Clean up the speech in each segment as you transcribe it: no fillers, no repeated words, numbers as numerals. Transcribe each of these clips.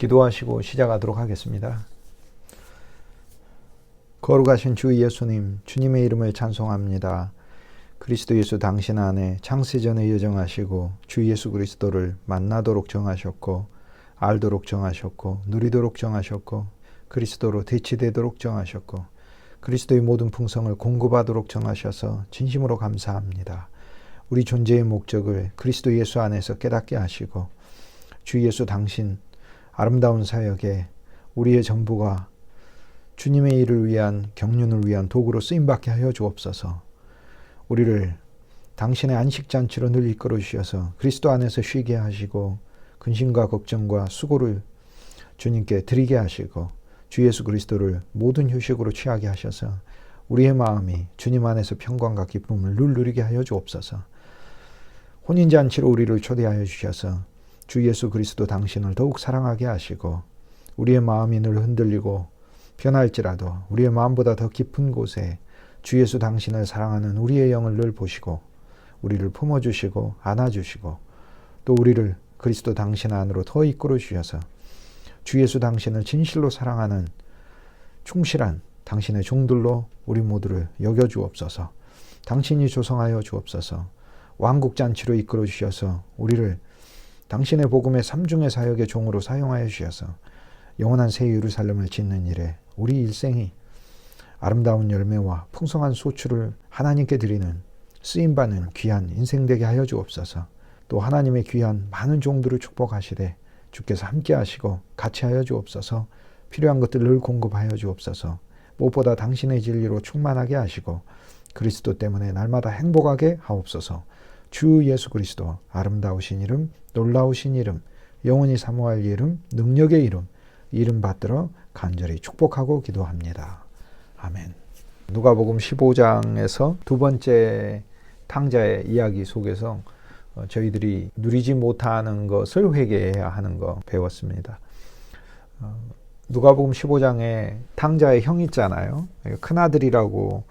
기도하시고 시작하도록 하겠습니다. 거룩하신 주 예수님, 주님의 이름을 찬송합니다. 그리스도 예수 당신 안에 창세전에 예정하시고 주 예수 그리스도를 만나도록 정하셨고 알도록 정하셨고 누리도록 정하셨고 그리스도로 대치되도록 정하셨고 그리스도의 모든 풍성을 공급하도록 정하셔서 진심으로 감사합니다. 우리 존재의 목적을 그리스도 예수 안에서 깨닫게 하시고 주 예수 당신 아름다운 사역에 우리의 전부가 주님의 일을 위한 경륜을 위한 도구로 쓰임받게 하여 주옵소서. 우리를 당신의 안식잔치로 늘 이끌어 주셔서 그리스도 안에서 쉬게 하시고 근심과 걱정과 수고를 주님께 드리게 하시고 주 예수 그리스도를 모든 휴식으로 취하게 하셔서 우리의 마음이 주님 안에서 평강과 기쁨을 늘 누리게 하여 주옵소서. 혼인잔치로 우리를 초대하여 주셔서 주 예수 그리스도 당신을 더욱 사랑하게 하시고 우리의 마음이 늘 흔들리고 변할지라도 우리의 마음보다 더 깊은 곳에 주 예수 당신을 사랑하는 우리의 영을 늘 보시고 우리를 품어주시고 안아주시고 또 우리를 그리스도 당신 안으로 더 이끌어 주셔서 주 예수 당신을 진실로 사랑하는 충실한 당신의 종들로 우리 모두를 여겨주옵소서. 당신이 조성하여 주옵소서. 왕국잔치로 이끌어 주셔서 우리를 당신의 복음의 삼중의 사역의 종으로 사용하여 주셔서 영원한 새 예루살렘을 짓는 일에 우리 일생이 아름다운 열매와 풍성한 소출을 하나님께 드리는 쓰임받는 귀한 인생 되게 하여 주옵소서. 또 하나님의 귀한 많은 종들을 축복하시되 주께서 함께 하시고 같이 하여 주옵소서. 필요한 것들을 늘 공급하여 주옵소서. 무엇보다 당신의 진리로 충만하게 하시고 그리스도 때문에 날마다 행복하게 하옵소서. 주 예수 그리스도 아름다우신 이름, 놀라우신 이름, 영원히 사모할 이름, 능력의 이름 받들어 간절히 축복하고 기도합니다. 아멘. 누가복음 15장에서 두 번째 탕자의 이야기 속에서 저희들이 누리지 못하는 것을 회개해야 하는 거 배웠습니다. 누가복음 15장에 탕자의 형 있잖아요. 큰아들이라고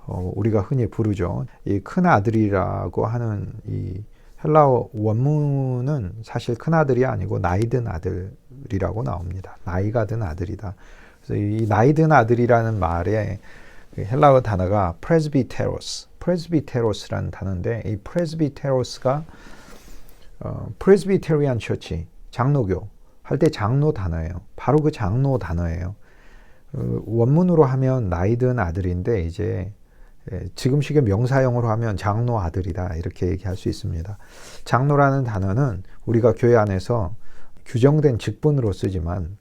우리가 흔히 부르죠. 이 큰아들이라고 하는 이 헬라어 원문은 사실 큰아들이 아니고 나이 든 아들이라고 나옵니다. 나이가 든 아들이다. 그래서 이 나이 든 아들이라는 말에 헬라어 단어가 프레스비테로스라는 단어인데 이 프레스비테로스가 프레스비테리안 처치, 장로교 할 때 장로 단어예요. 바로 그 장로 단어예요. 원문으로 하면 나이 든 아들인데 이제 지금식의 명사형으로 하면 장로 아들이다 이렇게 얘기할 수 있습니다. 장로라는 단어는 우리가 교회 안에서 규정된 직분으로 쓰지만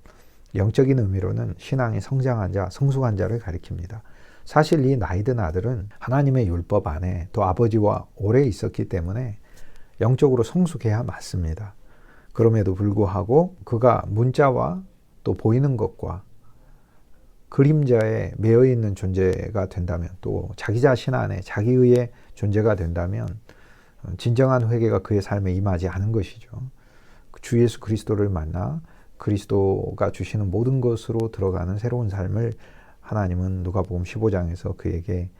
영적인 의미로는 신앙이 성장한 자, 성숙한 자를 가리킵니다. 사실 이 나이 든 아들은 하나님의 율법 안에 또 아버지와 오래 있었기 때문에 영적으로 성숙해야 맞습니다. 그럼에도 불구하고 그가 문자와 또 보이는 것과 그림자에 매여 있는 존재가 된다면 또 자기 자신 안에 자기의 존재가 된다면 진정한 회개가 그의 삶에 임하지 않은 것이죠. 주 예수 그리스도를 만나 그리스도가 주시는 모든 것으로 들어가는 새로운 삶을 하나님은 누가복음 15장에서 그에게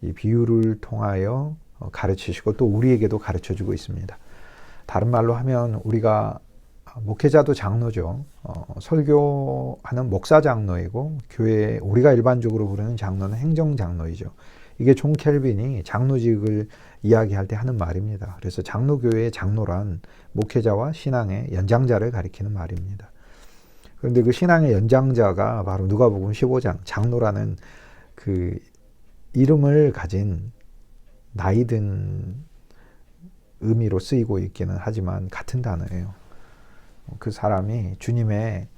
이 비유를 통하여 가르치시고 또 우리에게도 가르쳐주고 있습니다. 다른 말로 하면 우리가 목회자도 장로죠. 설교하는 목사 장로이고 교회 우리가 일반적으로 부르는 장로는 행정 장로이죠. 이게 존 켈빈이 장로직을 이야기할 때 하는 말입니다. 그래서 장로교회의 장로란 목회자와 신앙의 연장자를 가리키는 말입니다. 그런데 그 신앙의 연장자가 바로 누가복음 15장 장로라는 그 이름을 가진 나이든 의미로 쓰이고 있기는 하지만 같은 단어예요. 그 사람이 주님의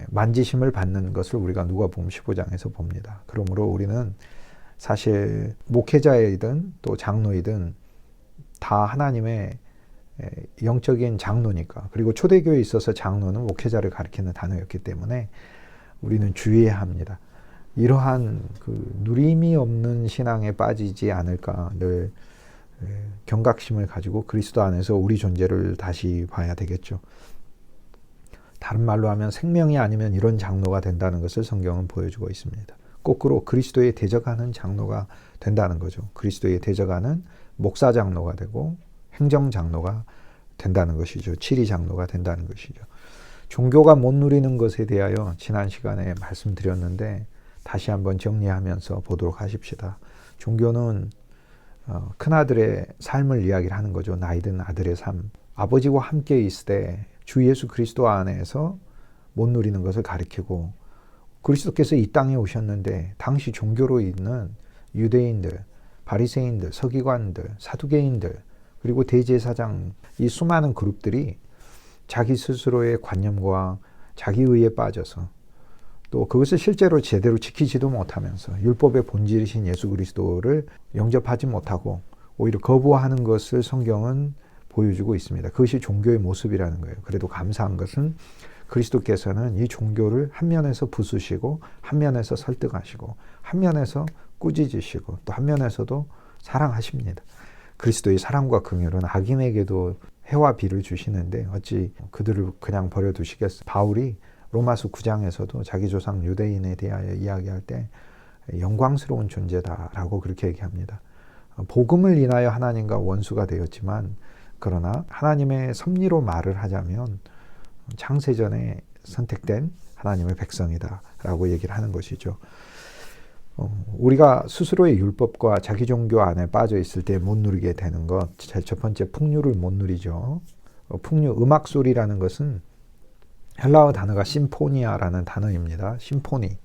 만지심을 받는 것을 우리가 누가복음 15장에서 봅니다. 그러므로 우리는 사실 목회자이든 또 장로이든 다 하나님의 영적인 장로니까, 그리고 초대교회에 있어서 장로는 목회자를 가리키는 단어였기 때문에 우리는 주의해야 합니다. 이러한 그 누림이 없는 신앙에 빠지지 않을까 늘 경각심을 가지고 그리스도 안에서 우리 존재를 다시 봐야 되겠죠. 다른 말로 하면 생명이 아니면 이런 장로가 된다는 것을 성경은 보여주고 있습니다. 거꾸로 그리스도에 대적하는 장로가 된다는 거죠. 그리스도에 대적하는 목사 장로가 되고 행정 장로가 된다는 것이죠. 치리 장로가 된다는 것이죠. 종교가 못 누리는 것에 대하여 지난 시간에 말씀드렸는데 다시 한번 정리하면서 보도록 하십시다. 종교는 큰아들의 삶을 이야기를 하는 거죠. 나이든 아들의 삶. 아버지와 함께 있을 때 주 예수 그리스도 안에서 못 누리는 것을 가리키고, 그리스도께서 이 땅에 오셨는데 당시 종교로 있는 유대인들, 바리새인들, 서기관들, 사두개인들, 그리고 대제사장, 이 수많은 그룹들이 자기 스스로의 관념과 자기의에 빠져서 또 그것을 실제로 제대로 지키지도 못하면서 율법의 본질이신 예수 그리스도를 영접하지 못하고 오히려 거부하는 것을 성경은 보여주고 있습니다. 그것이 종교의 모습이라는 거예요. 그래도 감사한 것은 그리스도께서는 이 종교를 한 면에서 부수시고 한 면에서 설득하시고 한 면에서 꾸짖으시고 또 한 면에서도 사랑하십니다. 그리스도의 사랑과 긍휼은 악인에게도 해와 비를 주시는데 어찌 그들을 그냥 버려두시겠어요. 바울이 로마서 9장에서도 자기 조상 유대인에 대하여 이야기할 때 영광스러운 존재다라고 그렇게 얘기합니다. 복음을 인하여 하나님과 원수가 되었지만 그러나 하나님의 섭리로 말을 하자면 창세전에 선택된 하나님의 백성이다라고 얘기를 하는 것이죠. 우리가 스스로의 율법과 자기 종교 안에 빠져 있을 때 못 누리게 되는 것, 제일 첫 번째 풍류를 못 누리죠. 풍류, 음악 소리라는 것은 헬라어 단어가 심포니아라는 단어입니다. 심포니,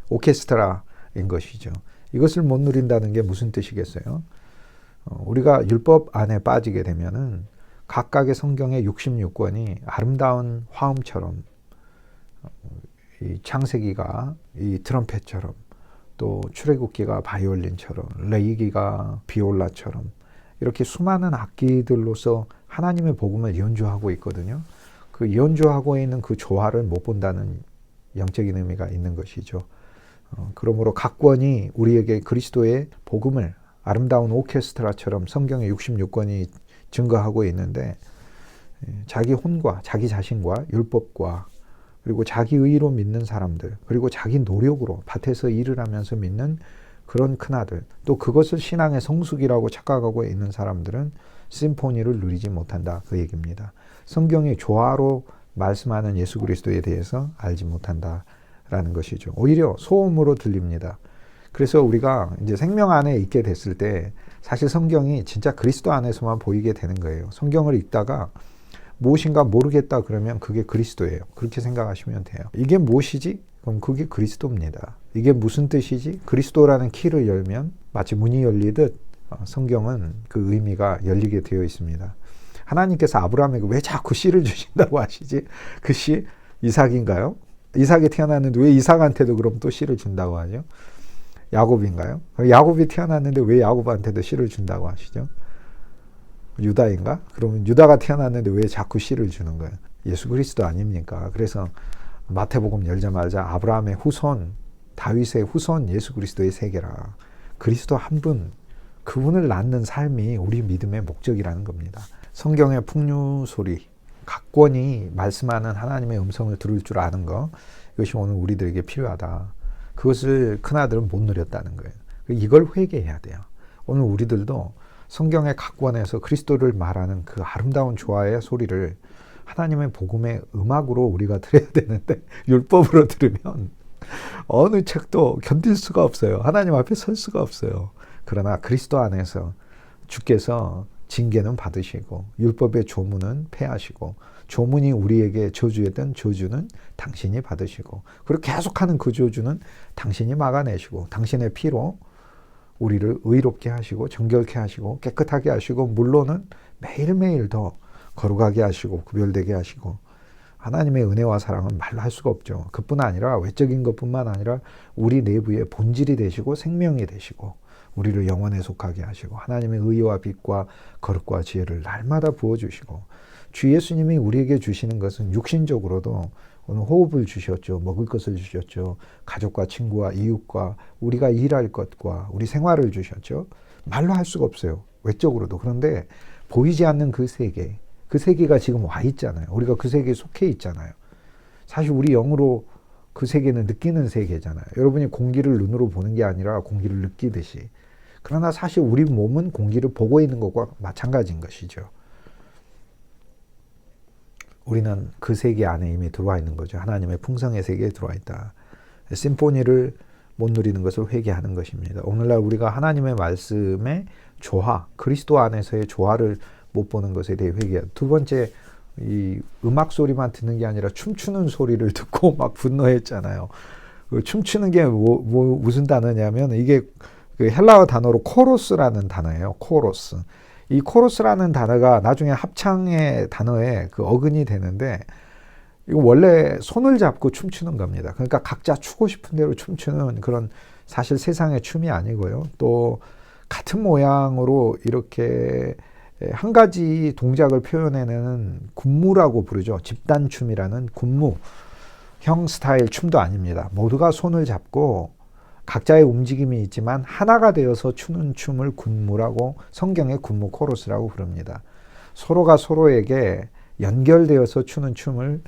오케스트라인 것이죠. 이것을 못 누린다는 게 무슨 뜻이겠어요? 우리가 율법 안에 빠지게 되면은 각각의 성경의 66권이 아름다운 화음처럼, 이 창세기가 이 트럼펫처럼, 또 출애굽기가 바이올린처럼, 레위기가 비올라처럼 이렇게 수많은 악기들로서 하나님의 복음을 연주하고 있거든요. 그 연주하고 있는 그 조화를 못 본다는 영적인 의미가 있는 것이죠. 그러므로 각 권이 우리에게 그리스도의 복음을 아름다운 오케스트라처럼 성경의 66권이 증거하고 있는데 자기 혼과 자기 자신과 율법과 그리고 자기 의로 믿는 사람들, 그리고 자기 노력으로 밭에서 일을 하면서 믿는 그런 큰아들, 또 그것을 신앙의 성숙이라고 착각하고 있는 사람들은 심포니를 누리지 못한다, 그 얘기입니다. 성경의 조화로 말씀하는 예수 그리스도에 대해서 알지 못한다라는 것이죠. 오히려 소음으로 들립니다. 그래서 우리가 이제 생명 안에 있게 됐을 때 사실 성경이 진짜 그리스도 안에서만 보이게 되는 거예요. 성경을 읽다가 무엇인가 모르겠다 그러면 그게 그리스도예요. 그렇게 생각하시면 돼요. 이게 무엇이지? 그럼 그게 그리스도입니다. 이게 무슨 뜻이지? 그리스도라는 키를 열면 마치 문이 열리듯 성경은 그 의미가 열리게 되어 있습니다. 하나님께서 아브라함에게 왜 자꾸 씨를 주신다고 하시지? 그 씨 이삭인가요? 이삭이 태어났는데 왜 이삭한테도 그럼 또 씨를 준다고 하죠? 야곱인가요? 야곱이 태어났는데 왜 야곱한테도 씨를 준다고 하시죠? 유다인가? 그러면 유다가 태어났는데 왜 자꾸 씨를 주는 거예요? 예수 그리스도 아닙니까? 그래서 마태복음 열자마자 아브라함의 후손, 다윗의 후손 예수 그리스도의 세계라. 그리스도 한 분, 그분을 낳는 삶이 우리 믿음의 목적이라는 겁니다. 성경의 풍류 소리, 각 권이 말씀하는 하나님의 음성을 들을 줄 아는 것, 이것이 오늘 우리들에게 필요하다. 그것을 큰아들은 못 누렸다는 거예요. 이걸 회개해야 돼요. 오늘 우리들도 성경의 각 권에서 그리스도를 말하는 그 아름다운 조화의 소리를 하나님의 복음의 음악으로 우리가 들어야 되는데 율법으로 들으면 어느 책도 견딜 수가 없어요. 하나님 앞에 설 수가 없어요. 그러나 그리스도 안에서 주께서 징계는 받으시고 율법의 조문은 폐하시고 조문이 우리에게 저주였던 저주는 당신이 받으시고 그리고 계속하는 그 저주는 당신이 막아내시고 당신의 피로 우리를 의롭게 하시고 정결케 하시고 깨끗하게 하시고 물로는 매일매일 더 거룩하게 하시고 구별되게 하시고 하나님의 은혜와 사랑은 말로 할 수가 없죠. 그뿐 아니라 외적인 것뿐만 아니라 우리 내부의 본질이 되시고 생명이 되시고 우리를 영원에 속하게 하시고 하나님의 의와 빛과 거룩과 지혜를 날마다 부어주시고 주 예수님이 우리에게 주시는 것은 육신적으로도 오늘 호흡을 주셨죠. 먹을 것을 주셨죠. 가족과 친구와 이웃과 우리가 일할 것과 우리 생활을 주셨죠. 말로 할 수가 없어요. 외적으로도. 그런데 보이지 않는 그 세계, 그 세계가 지금 와 있잖아요. 우리가 그 세계에 속해 있잖아요. 사실 우리 영으로 그 세계는 느끼는 세계잖아요. 여러분이 공기를 눈으로 보는 게 아니라 공기를 느끼듯이. 그러나 사실 우리 몸은 공기를 보고 있는 것과 마찬가지인 것이죠. 우리는 그 세계 안에 이미 들어와 있는 거죠. 하나님의 풍성의 세계에 들어와 있다. 심포니를 못 누리는 것을 회개하는 것입니다. 오늘날 우리가 하나님의 말씀의 조화, 그리스도 안에서의 조화를 못 보는 것에 대해 회개해야. 두 번째, 이 음악 소리만 듣는 게 아니라 춤추는 소리를 듣고 막 분노했잖아요. 그 춤추는 게 무슨 단어냐면 이게 그 헬라어 단어로 코로스라는 단어예요. 코로스. 이 코러스라는 단어가 나중에 합창의 단어에 그 어근이 되는데 이거 원래 손을 잡고 춤추는 겁니다. 그러니까 각자 추고 싶은 대로 춤추는 그런 사실 세상의 춤이 아니고요. 또 같은 모양으로 이렇게 한 가지 동작을 표현해내는 군무라고 부르죠. 집단춤이라는 군무형 스타일 춤도 아닙니다. 모두가 손을 잡고 각자의 움직임이 있지만 하나가 되어서 추는 춤을 군무라고 성경의 군무 코러스라고 부릅니다. 서로가 서로에게 연결되어서 추는 춤을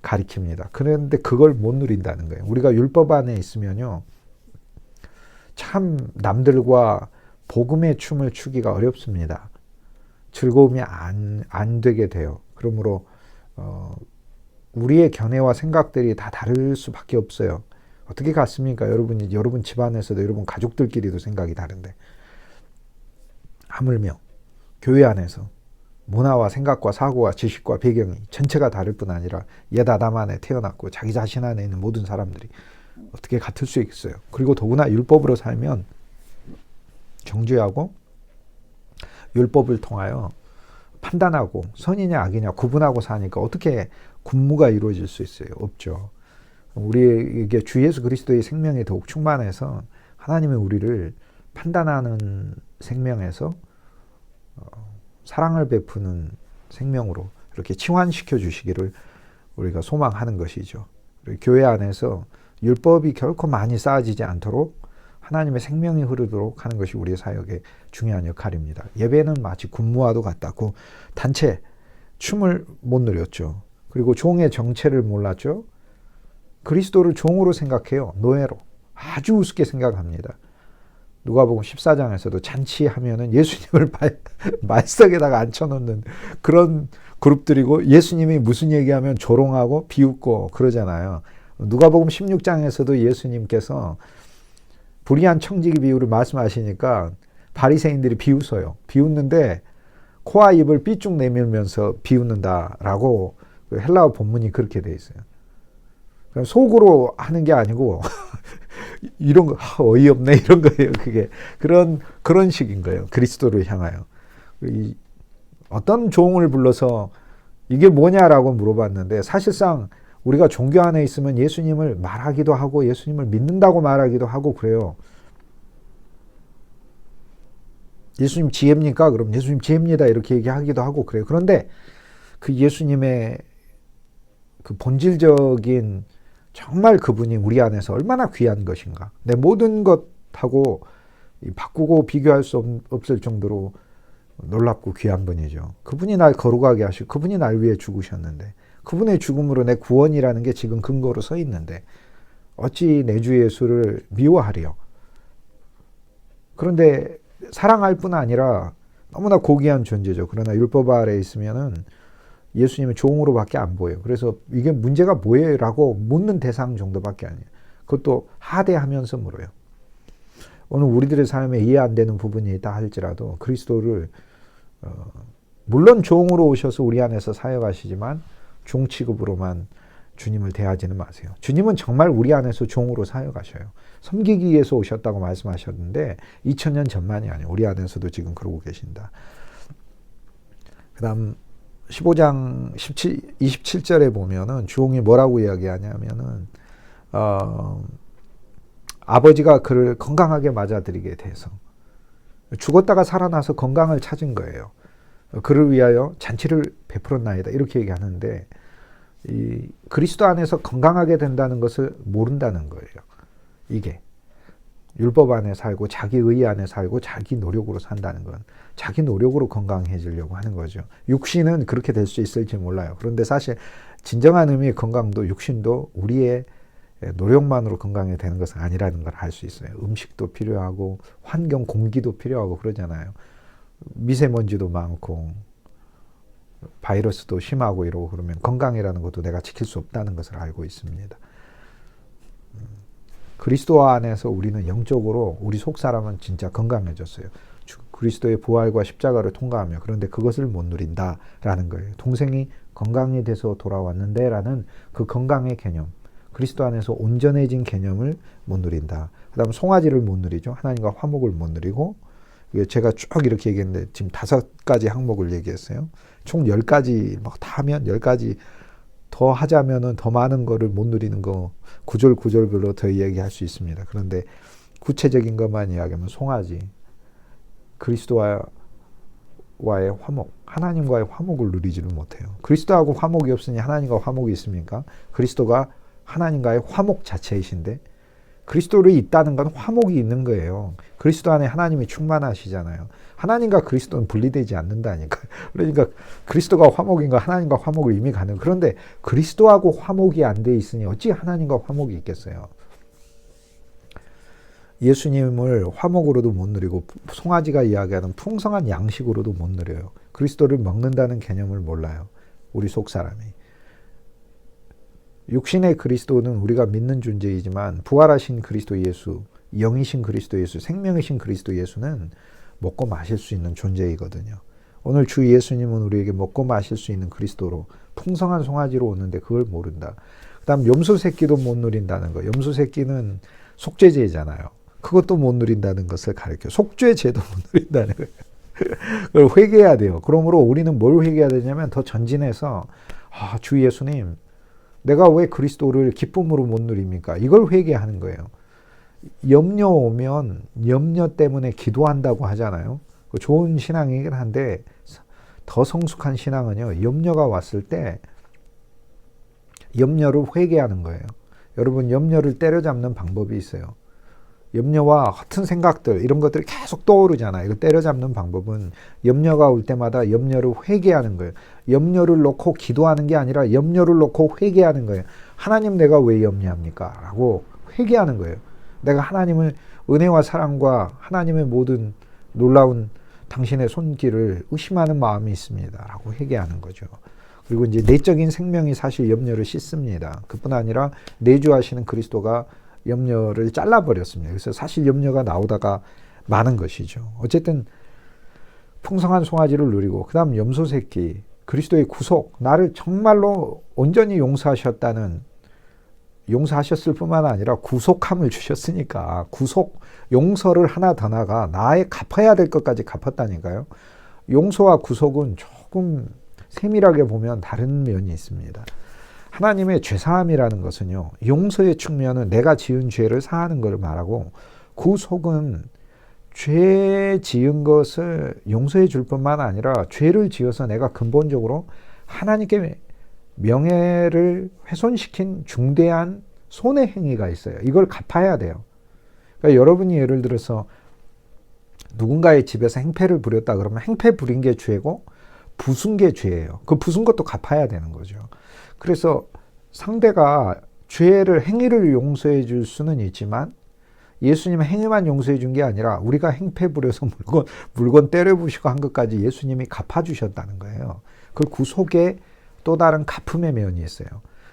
가리킵니다. 그런데 그걸 못 누린다는 거예요. 우리가 율법 안에 있으면요, 참 남들과 복음의 춤을 추기가 어렵습니다. 즐거움이 안 되게 돼요. 그러므로 우리의 견해와 생각들이 다 다를 수밖에 없어요. 어떻게 같습니까? 여러분 집안에서도 여러분 가족들끼리도 생각이 다른데 하물며 교회 안에서 문화와 생각과 사고와 지식과 배경이 전체가 다를 뿐 아니라 옛아담 안에 태어났고 자기 자신 안에 있는 모든 사람들이 어떻게 같을 수 있겠어요? 그리고 더구나 율법으로 살면 정죄하고 율법을 통하여 판단하고 선이냐 악이냐 구분하고 사니까 어떻게 군무가 이루어질 수 있어요? 없죠. 우리에게 주 예수 그리스도의 생명이 더욱 충만해서 하나님의 우리를 판단하는 생명에서 사랑을 베푸는 생명으로 이렇게 치환시켜 주시기를 우리가 소망하는 것이죠. 교회 안에서 율법이 결코 많이 쌓아지지 않도록 하나님의 생명이 흐르도록 하는 것이 우리의 사역의 중요한 역할입니다. 예배는 마치 군무와도 같다고 단체 춤을 못 누렸죠. 그리고 종의 정체를 몰랐죠. 그리스도를 종으로 생각해요. 노예로. 아주 우습게 생각합니다. 누가복음 14장에서도 잔치하면은 예수님을 말석에다가 앉혀놓는 그런 그룹들이고 예수님이 무슨 얘기하면 조롱하고 비웃고 그러잖아요. 누가복음 16장에서도 예수님께서 불의한 청지기 비유를 말씀하시니까 바리새인들이 비웃어요. 비웃는데 코와 입을 삐쭉 내밀면서 비웃는다라고 헬라어 본문이 그렇게 돼 있어요. 속으로 하는 게 아니고 이런 거 어이없네 이런 거예요. 그게 그런 식인 거예요. 그리스도를 향하여. 어떤 종을 불러서 이게 뭐냐라고 물어봤는데 사실상 우리가 종교 안에 있으면 예수님을 말하기도 하고 예수님을 믿는다고 말하기도 하고 그래요. 예수님 지혜입니까? 그럼 예수님 지혜입니다. 이렇게 얘기하기도 하고 그래요. 그런데 그 예수님의 그 본질적인 정말 그분이 우리 안에서 얼마나 귀한 것인가. 내 모든 것하고 바꾸고 비교할 수 없을 정도로 놀랍고 귀한 분이죠. 그분이 날 거룩하게 하시고 그분이 날 위해 죽으셨는데 그분의 죽음으로 내 구원이라는 게 지금 근거로 서 있는데 어찌 내 주 예수를 미워하리요. 그런데 사랑할 뿐 아니라 너무나 고귀한 존재죠. 그러나 율법 아래에 있으면은 예수님의 종으로밖에 안 보여요. 그래서 이게 문제가 뭐예요? 라고 묻는 대상 정도밖에 아니에요. 그것도 하대하면서 물어요. 오늘 우리들의 삶에 이해 안 되는 부분이 있다 할지라도 그리스도를 물론 종으로 오셔서 우리 안에서 사역하시지만 종 취급으로만 주님을 대하지는 마세요. 주님은 정말 우리 안에서 종으로 사역하셔요. 섬기기 위해서 오셨다고 말씀하셨는데 2000년 전만이 아니에요. 우리 안에서도 지금 그러고 계신다. 그 다음 15장 27절에 보면은 주홍이 뭐라고 이야기하냐면은 아버지가 그를 건강하게 맞아들이게 돼서 죽었다가 살아나서 건강을 찾은 거예요. 그를 위하여 잔치를 베풀었나이다 이렇게 얘기하는데 이 그리스도 안에서 건강하게 된다는 것을 모른다는 거예요. 이게 율법 안에 살고 자기 의 안에 살고 자기 노력으로 산다는 건 자기 노력으로 건강해지려고 하는 거죠. 육신은 그렇게 될 수 있을지 몰라요. 그런데 사실 진정한 의미의 건강도 육신도 우리의 노력만으로 건강이 되는 것은 아니라는 걸 알 수 있어요. 음식도 필요하고 환경 공기도 필요하고 그러잖아요. 미세먼지도 많고 바이러스도 심하고 이러고 그러면 건강이라는 것도 내가 지킬 수 없다는 것을 알고 있습니다. 그리스도 안에서 우리는 영적으로 우리 속사람은 진짜 건강해졌어요. 그리스도의 부활과 십자가를 통과하며 그런데 그것을 못 누린다라는 거예요. 동생이 건강이 돼서 돌아왔는데 라는 그 건강의 개념, 그리스도 안에서 온전해진 개념을 못 누린다. 그 다음 송아지를 못 누리죠. 하나님과 화목을 못 누리고, 제가 쭉 이렇게 얘기했는데 지금 5가지 항목을 얘기했어요. 총 10가지 막 다 하면 10가지 더 하자면은 더 많은 거를 못 누리는 거 구절구절별로 더 이야기할 수 있습니다. 그런데 구체적인 것만 이야기하면 송아지, 그리스도와의 화목, 하나님과의 화목을 누리지를 못해요. 그리스도하고 화목이 없으니 하나님과 화목이 있습니까? 그리스도가 하나님과의 화목 자체이신데 그리스도를 있다는 건 화목이 있는 거예요. 그리스도 안에 하나님이 충만하시잖아요. 하나님과 그리스도는 분리되지 않는다니까요. 그러니까 그리스도가 화목인가 하나님과 화목을 이미 가는. 그런데 그리스도하고 화목이 안 돼 있으니 어찌 하나님과 화목이 있겠어요. 예수님을 화목으로도 못 누리고 송아지가 이야기하는 풍성한 양식으로도 못 누려요. 그리스도를 먹는다는 개념을 몰라요. 우리 속사람이. 육신의 그리스도는 우리가 믿는 존재이지만 부활하신 그리스도 예수, 영이신 그리스도 예수, 생명이신 그리스도 예수는 먹고 마실 수 있는 존재이거든요. 오늘 주 예수님은 우리에게 먹고 마실 수 있는 그리스도로 풍성한 송아지로 오는데 그걸 모른다. 그 다음 염소 새끼도 못 누린다는 거. 염소 새끼는 속죄제잖아요. 그것도 못 누린다는 것을 가르쳐요. 속죄제도 못 누린다는 거예요. 그걸 회개해야 돼요. 그러므로 우리는 뭘 회개해야 되냐면 더 전진해서 주 예수님 내가 왜 그리스도를 기쁨으로 못 누립니까? 이걸 회개하는 거예요. 염려 오면 염려 때문에 기도한다고 하잖아요. 좋은 신앙이긴 한데 더 성숙한 신앙은요. 염려가 왔을 때 염려를 회개하는 거예요. 여러분 염려를 때려잡는 방법이 있어요. 염려와 같은 생각들 이런 것들이 계속 떠오르잖아요. 이거 때려잡는 방법은 염려가 올 때마다 염려를 회개하는 거예요. 염려를 놓고 기도하는 게 아니라 염려를 놓고 회개하는 거예요. 하나님 내가 왜 염려합니까? 라고 회개하는 거예요. 내가 하나님을 은혜와 사랑과 하나님의 모든 놀라운 당신의 손길을 의심하는 마음이 있습니다. 라고 회개하는 거죠. 그리고 이제 내적인 생명이 사실 염려를 씻습니다. 그뿐 아니라 내주하시는 그리스도가 염려를 잘라버렸습니다. 그래서 사실 염려가 나오다가 많은 것이죠. 어쨌든 풍성한 송아지를 누리고 그 다음 염소 새끼, 그리스도의 구속, 나를 정말로 온전히 용서하셨을 뿐만 아니라 구속함을 주셨으니까 구속, 용서를 하나 더 나가 나의 갚아야 될 것까지 갚았다니까요. 용서와 구속은 조금 세밀하게 보면 다른 면이 있습니다. 하나님의 죄사함이라는 것은요. 용서의 측면은 내가 지은 죄를 사하는 걸 말하고 구속은 죄 지은 것을 용서해 줄 뿐만 아니라 죄를 지어서 내가 근본적으로 하나님께 명예를 훼손시킨 중대한 손해 행위가 있어요. 이걸 갚아야 돼요. 그러니까 여러분이 예를 들어서 누군가의 집에서 행패를 부렸다 그러면 행패 부린 게 죄고 부순 게 죄예요. 그 부순 것도 갚아야 되는 거죠. 그래서 상대가 죄를 행위를 용서해 줄 수는 있지만 예수님은 행위만 용서해 준 게 아니라 우리가 행패 부려서 물건 때려 부시고 한 것까지 예수님이 갚아주셨다는 거예요. 그 구속의 또 다른 갚음의 면이 있어요.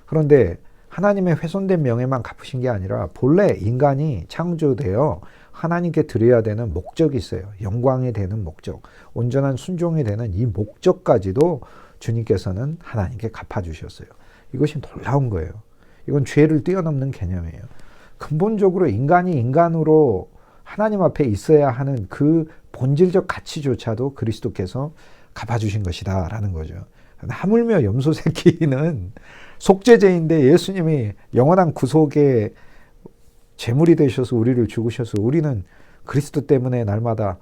그런데 하나님의 훼손된 명예만 갚으신 게 아니라 본래 인간이 창조되어 하나님께 드려야 되는 목적이 있어요. 영광이 되는 목적, 온전한 순종이 되는 이 목적까지도 주님께서는 하나님께 갚아주셨어요. 이것이 놀라운 거예요. 이건 죄를 뛰어넘는 개념이에요. 근본적으로 인간이 인간으로 하나님 앞에 있어야 하는 그 본질적 가치조차도 그리스도께서 갚아주신 것이다 라는 거죠. 하물며 염소 새끼는 속죄제인데 예수님이 영원한 구속의 제물이 되셔서 우리를 죽으셔서 우리는 그리스도 때문에 날마다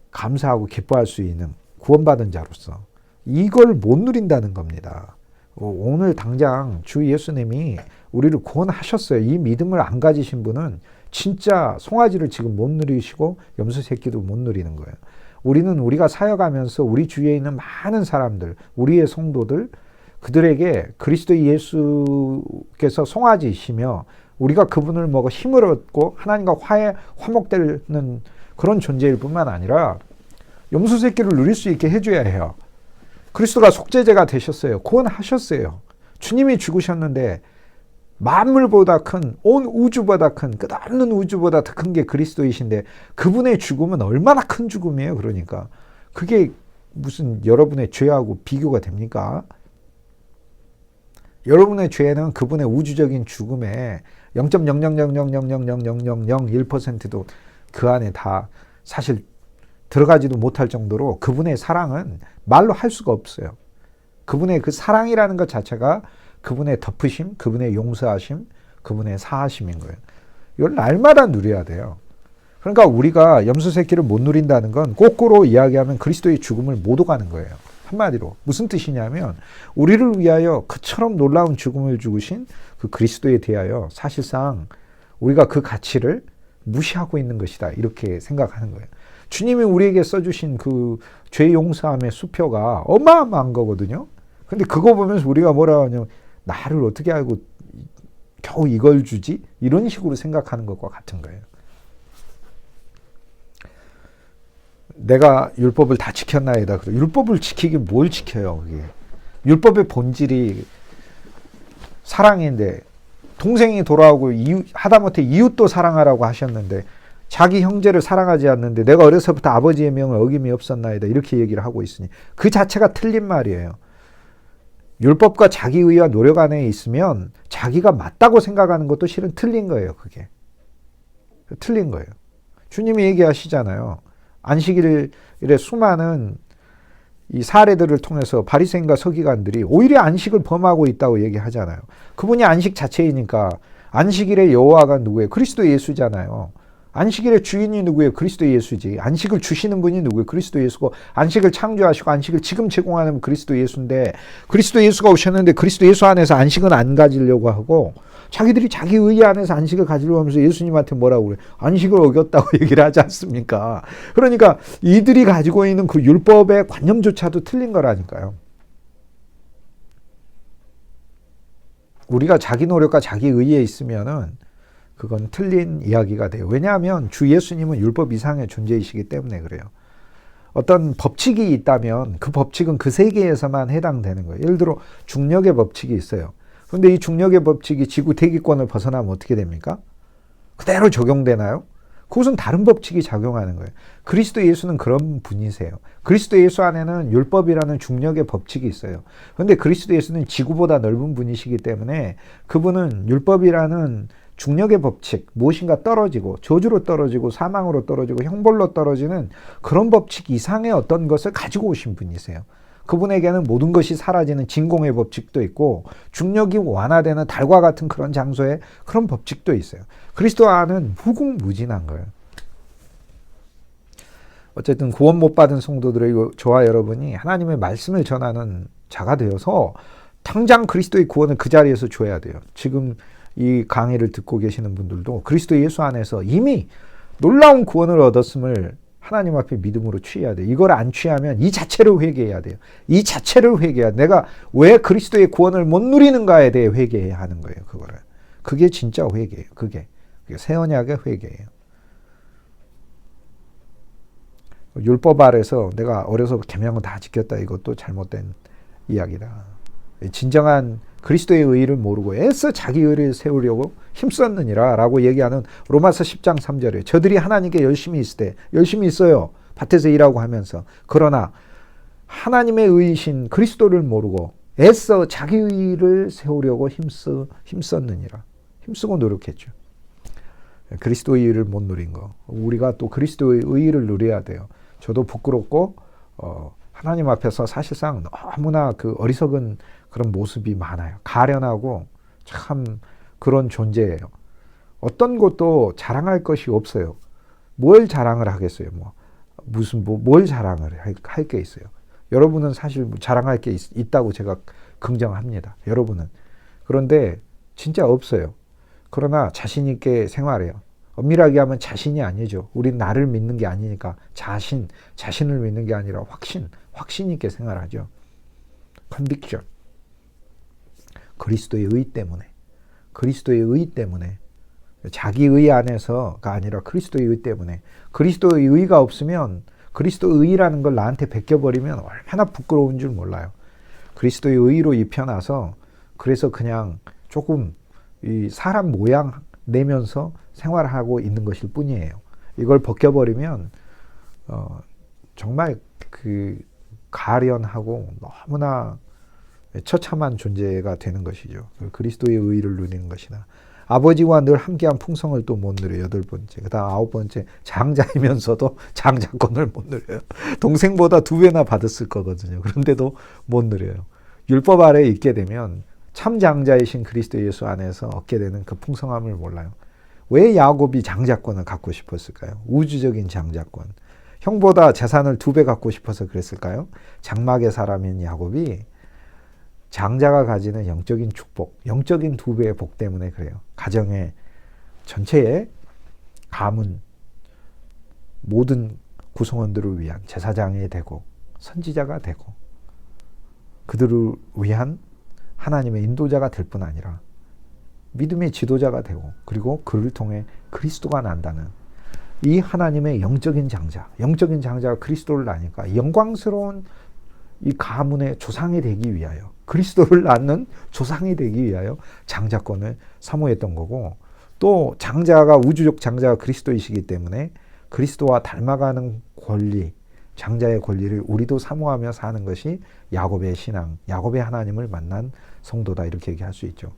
감사하고 기뻐할 수 있는 구원받은 자로서 이걸 못 누린다는 겁니다. 오늘 당장 주 예수님이 우리를 구원하셨어요. 이 믿음을 안 가지신 분은 진짜 송아지를 지금 못 누리시고 염소 새끼도 못 누리는 거예요. 우리는 우리가 사역하면서 우리 주위에 있는 많은 사람들, 우리의 성도들, 그들에게 그리스도 예수께서 송아지이시며 우리가 그분을 먹어 힘을 얻고 하나님과 화목되는 그런 존재일 뿐만 아니라 염소 새끼를 누릴 수 있게 해줘야 해요. 그리스도가 속죄제가 되셨어요. 구원하셨어요. 주님이 죽으셨는데 만물보다 큰, 온 우주보다 큰, 끝없는 우주보다 더 큰 게 그리스도이신데 그분의 죽음은 얼마나 큰 죽음이에요. 그러니까 그게 무슨 여러분의 죄하고 비교가 됩니까? 여러분의 죄는 그분의 우주적인 죽음에 0.000000001%도 그 안에 다 사실 들어가지도 못할 정도로 그분의 사랑은 말로 할 수가 없어요. 그분의 그 사랑이라는 것 자체가 그분의 덮으심, 그분의 용서하심, 그분의 사하심인 거예요. 이걸 날마다 누려야 돼요. 그러니까 우리가 염소새끼를 못 누린다는 건 거꾸로 이야기하면 그리스도의 죽음을 못 오가는 거예요. 한마디로 무슨 뜻이냐면 우리를 위하여 그처럼 놀라운 죽음을 죽으신 그 그리스도에 대하여 사실상 우리가 그 가치를 무시하고 있는 것이다. 이렇게 생각하는 거예요. 주님이 우리에게 써주신 그 죄 용서함의 수표가 어마어마한 거거든요. 근데 그거 보면서 우리가 뭐라 하냐면 나를 어떻게 알고 겨우 이걸 주지? 이런 식으로 생각하는 것과 같은 거예요. 내가 율법을 다 지켰나이다. 율법을 지키긴 뭘 지켜요, 그게. 율법의 본질이 사랑인데 동생이 돌아오고 하다못해 이웃도 사랑하라고 하셨는데 자기 형제를 사랑하지 않는데 내가 어려서부터 아버지의 명을 어김이 없었나이다. 이렇게 얘기를 하고 있으니 그 자체가 틀린 말이에요. 율법과 자기의와 노력 안에 있으면 자기가 맞다고 생각하는 것도 실은 틀린 거예요. 그게. 틀린 거예요. 주님이 얘기하시잖아요. 안식일에 수많은 이 사례들을 통해서 바리새인과 서기관들이 오히려 안식을 범하고 있다고 얘기하잖아요. 그분이 안식 자체이니까 안식일의 여호와가 누구예요? 그리스도 예수잖아요. 안식일의 주인이 누구예요? 그리스도 예수지. 안식을 주시는 분이 누구예요? 그리스도 예수고 안식을 창조하시고 안식을 지금 제공하는 그리스도 예수인데 그리스도 예수가 오셨는데 그리스도 예수 안에서 안식은 안 가지려고 하고 자기들이 자기 의의 안에서 안식을 가지려고 하면서 예수님한테 뭐라고 그래요? 안식을 어겼다고 얘기를 하지 않습니까? 그러니까 이들이 가지고 있는 그 율법의 관념조차도 틀린 거라니까요. 우리가 자기 노력과 자기 의의에 있으면은 그건 틀린 이야기가 돼요. 왜냐하면 주 예수님은 율법 이상의 존재이시기 때문에 그래요. 어떤 법칙이 있다면 그 법칙은 그 세계에서만 해당되는 거예요. 예를 들어 중력의 법칙이 있어요. 그런데 이 중력의 법칙이 지구 대기권을 벗어나면 어떻게 됩니까? 그대로 적용되나요? 그것은 다른 법칙이 작용하는 거예요. 그리스도 예수는 그런 분이세요. 그리스도 예수 안에는 율법이라는 중력의 법칙이 있어요. 그런데 그리스도 예수는 지구보다 넓은 분이시기 때문에 그분은 율법이라는 중력의 법칙, 무엇인가 떨어지고 저주로 떨어지고 사망으로 떨어지고 형벌로 떨어지는 그런 법칙 이상의 어떤 것을 가지고 오신 분이세요. 그분에게는 모든 것이 사라지는 진공의 법칙도 있고 중력이 완화되는 달과 같은 그런 장소에 그런 법칙도 있어요. 그리스도 안은 무궁무진한 거예요. 어쨌든 구원 못 받은 성도들의 저와 여러분이 하나님의 말씀을 전하는 자가 되어서 당장 그리스도의 구원을 그 자리에서 줘야 돼요. 지금 이 강의를 듣고 계시는 분들도 그리스도 예수 안에서 이미 놀라운 구원을 얻었음을 하나님 앞에 믿음으로 취해야 돼요. 이걸 안 취하면 이 자체를 회개해야 돼요. 이 자체를 회개해야 돼요. 내가 왜 그리스도의 구원을 못 누리는가에 대해 회개해야 하는 거예요. 그거를. 그게 진짜 회개예요. 그게 새 언약의 회개예요. 율법 아래서 내가 어려서 계명은 다 지켰다. 이것도 잘못된 이야기다. 진정한 그리스도의 의의를 모르고 애써 자기 의를 세우려고 힘썼느니라 라고 얘기하는 로마서 10장 3절에 저들이 하나님께 열심히 있을 때 열심히 있어요. 밭에서 일하고 하면서. 그러나 하나님의 의이신 그리스도를 모르고 애써 자기 의를 세우려고 힘썼느니라. 힘쓰고 노력했죠. 그리스도의 의를 못 누린 거. 우리가 또 그리스도의 의를 누려야 돼요. 저도 부끄럽고 하나님 앞에서 사실상 너무나 그 어리석은 그런 모습이 많아요. 가련하고 참 그런 존재예요. 어떤 것도 자랑할 것이 없어요. 뭘 자랑을 하겠어요? 뭘 자랑을 할 게 있어요? 여러분은 사실 자랑할 게 있다고 제가 긍정합니다. 여러분은. 그런데 진짜 없어요. 그러나 자신 있게 생활해요. 엄밀하게 하면 자신이 아니죠. 우린 나를 믿는 게 아니니까 자신을 믿는 게 아니라 확신 있게 생활하죠. 컨빅션. 그리스도의 의 때문에 자기 의 안에서가 아니라 그리스도의 의 때문에 그리스도의 의가 없으면 그리스도 의라는 걸 나한테 베껴버리면 얼마나 부끄러운 줄 몰라요. 그리스도의 의로 입혀놔서 그래서 그냥 조금 이 사람 모양 내면서 생활하고 있는 것일 뿐이에요. 이걸 벗겨버리면 정말 그 가련하고 너무나 처참한 존재가 되는 것이죠. 그리스도의 의를 누리는 것이나 아버지와 늘 함께한 풍성을 또 못 누려요. 8번째. 그 다음 9번째. 장자이면서도 장자권을 못 누려요. 동생보다 2배나 받았을 거거든요. 그런데도 못 누려요. 율법 아래에 있게 되면 참 장자이신 그리스도 예수 안에서 얻게 되는 그 풍성함을 몰라요. 왜 야곱이 장자권을 갖고 싶었을까요? 우주적인 장자권. 형보다 재산을 2배 갖고 싶어서 그랬을까요? 장막의 사람인 야곱이 장자가 가지는 영적인 축복, 영적인 2배의 복 때문에 그래요. 가정의 전체의 가문, 모든 구성원들을 위한 제사장이 되고 선지자가 되고 그들을 위한 하나님의 인도자가 될 뿐 아니라 믿음의 지도자가 되고 그리고 그를 통해 그리스도가 난다는 이 하나님의 영적인 장자가 그리스도를 낳으니까 영광스러운 이 가문의 조상이 되기 위하여 그리스도를 낳는 조상이 되기 위하여 장자권을 사모했던 거고 또 장자가 우주적 장자가 그리스도이시기 때문에 그리스도와 닮아가는 권리 장자의 권리를 우리도 사모하며 사는 것이 야곱의 신앙 야곱의 하나님을 만난 성도다 이렇게 얘기할 수 있죠.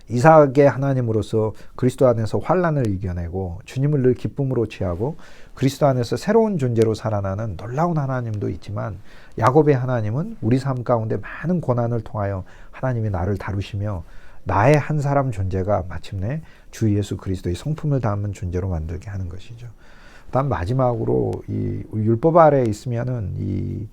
이삭의 하나님으로서 그리스도 안에서 환난을 이겨내고 주님을 늘 기쁨으로 취하고 그리스도 안에서 새로운 존재로 살아나는 놀라운 하나님도 있지만 야곱의 하나님은 우리 삶 가운데 많은 고난을 통하여 하나님이 나를 다루시며 나의 한 사람 존재가 마침내 주 예수 그리스도의 성품을 담은 존재로 만들게 하는 것이죠. 다음 마지막으로 이 율법 아래에 있으면은 이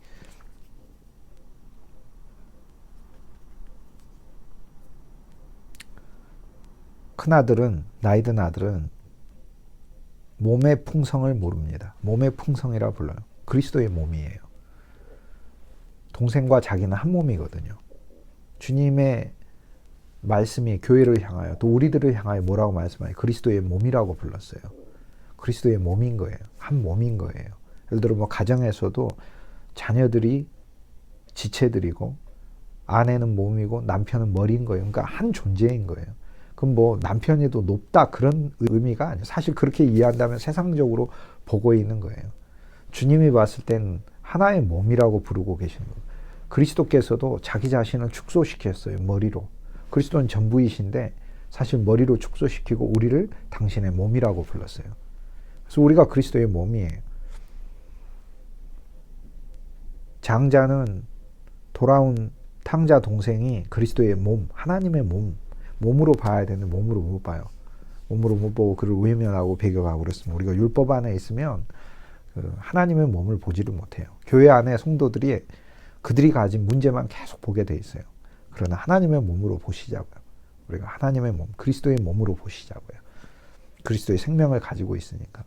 큰아들은 나이 든 아들은 몸의 풍성을 모릅니다. 몸의 풍성이라 불러요. 그리스도의 몸이에요. 동생과 자기는 한 몸이거든요. 주님의 말씀이 교회를 향하여 또 우리들을 향하여 뭐라고 말씀하요? 그리스도의 몸이라고 불렀어요. 그리스도의 몸인 거예요. 한 몸인 거예요. 예를 들어 뭐 가정에서도 자녀들이 지체들이고 아내는 몸이고 남편은 머리인 거예요. 그러니까 한 존재인 거예요. 그럼 뭐 남편이 더 높다 그런 의미가 아니에요. 사실 그렇게 이해한다면 세상적으로 보고 있는 거예요. 주님이 봤을 땐 하나의 몸이라고 부르고 계시는 거예요. 그리스도께서도 자기 자신을 축소시켰어요. 머리로. 그리스도는 전부이신데 사실 머리로 축소시키고 우리를 당신의 몸이라고 불렀어요. 그래서 우리가 그리스도의 몸이에요. 장자는 돌아온 탕자 동생이 그리스도의 몸, 하나님의 몸으로 봐야 되는데 몸으로 못 봐요. 몸으로 못 보고 그를 외면하고 배격하고 그랬으면 우리가 율법 안에 있으면 하나님의 몸을 보지를 못해요. 교회 안에 성도들이 그들이 가진 문제만 계속 보게 돼 있어요. 그러나 하나님의 몸으로 보시자고요. 우리가 하나님의 몸, 그리스도의 몸으로 보시자고요. 그리스도의 생명을 가지고 있으니까.